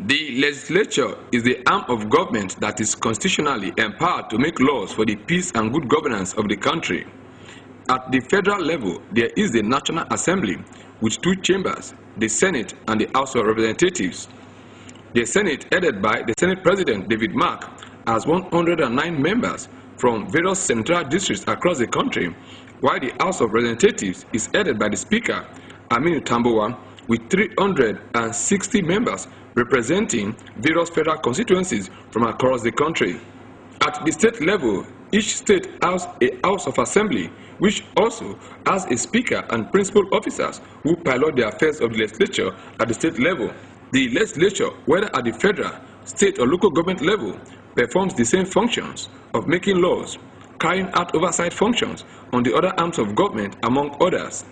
The legislature is the arm of government that is constitutionally empowered to make laws for the peace and good governance of the country. At the federal level, there is the National Assembly with two chambers, the Senate and the House of Representatives. The Senate, headed by the Senate President David Mark, has 109 members from various central districts across the country, while the House of Representatives is headed by the Speaker, Aminu Tambuwa, with 360 members representing various federal constituencies from across the country. At the state level, each state has a House of Assembly, which also has a Speaker and principal officers who pilot the affairs of the legislature at the state level. The legislature, whether at the federal, state or local government level, performs the same functions of making laws, carrying out oversight functions on the other arms of government, among others.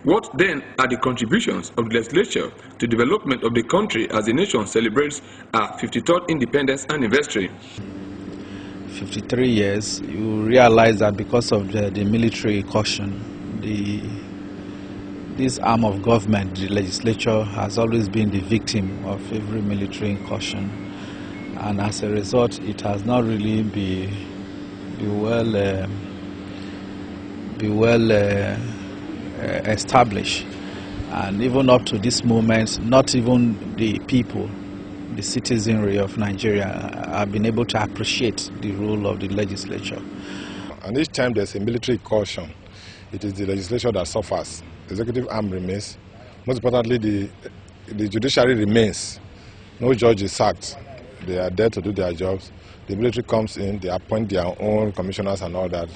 What then are the contributions of the legislature to development of the country as the nation celebrates our 53rd independence anniversary? 53 years, you realize that because of the military caution, this arm of government, the legislature, has always been the victim of every military incursion, and as a result, it has not really been well established. And even up to this moment, not even the people, the citizenry of Nigeria, have been able to appreciate the role of the legislature. And each time there's a military caution, it is the legislature that suffers. The executive arm remains. Most importantly, the judiciary remains. No judge is sacked. They are there to do their jobs. The military comes in, they appoint their own commissioners and all that,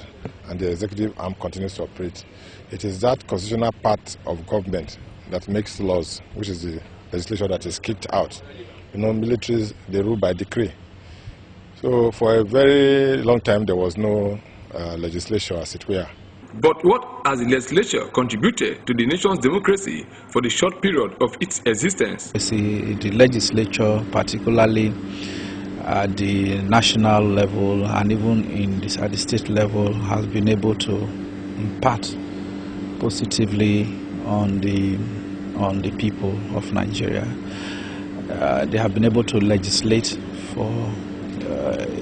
and the executive arm continues to operate. It is that constitutional part of government that makes laws, which is the legislature that is kicked out. You know, militaries, they rule by decree. So for a very long time, there was no legislature, as it were. But what has the legislature contributed to the nation's democracy for the short period of its existence? You see, the legislature, particularly at the national level and even at the state level, has been able to impact positively on the people of Nigeria. They have been able to legislate for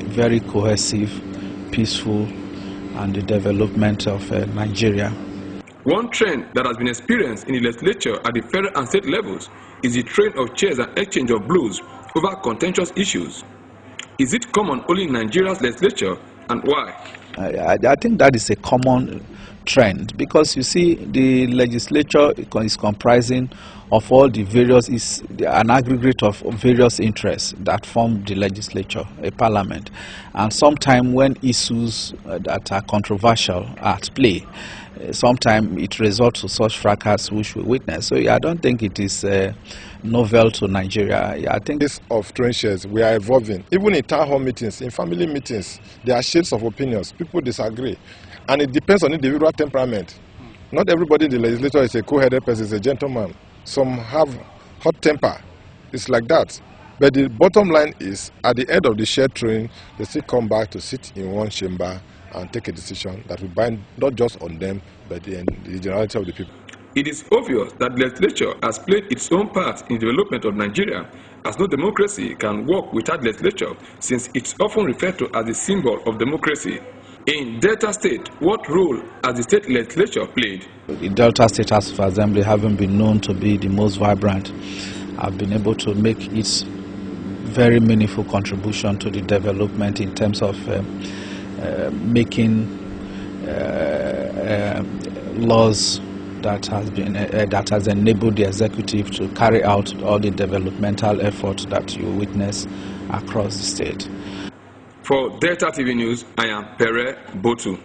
very cohesive, peaceful, and the development of Nigeria. One trend that has been experienced in the legislature at the federal and state levels is the trend of chairs and exchange of blows over contentious issues. Is it common only in Nigeria's legislature, and why? I think that is a common trend, because you see, the legislature is comprising of all the various, an aggregate of various interests that form the legislature, a parliament. And sometimes when issues that are controversial are at play, sometimes it results to such fracas which we witness. So I don't think it is novel to Nigeria. I think this of trenches, we are evolving. Even in town hall meetings, in family meetings, there are shades of opinions. People disagree. And it depends on individual temperament. Not everybody in the legislature is a cool-headed person, is a gentleman. Some have hot temper. It's like that. But the bottom line is, at the end of the shared train, they still come back to sit in one chamber and take a decision that will bind not just on them, but the generality of the people. It is obvious that the legislature has played its own part in the development of Nigeria, as no democracy can work without legislature, since it's often referred to as the symbol of democracy. In Delta State, what role has the state legislature played? The Delta State House of Assembly, having been known to be the most vibrant, have been able to make its very meaningful contribution to the development in terms of making laws that has enabled the executive to carry out all the developmental efforts that you witness across the state. For Delta TV News, I am Pere Botu.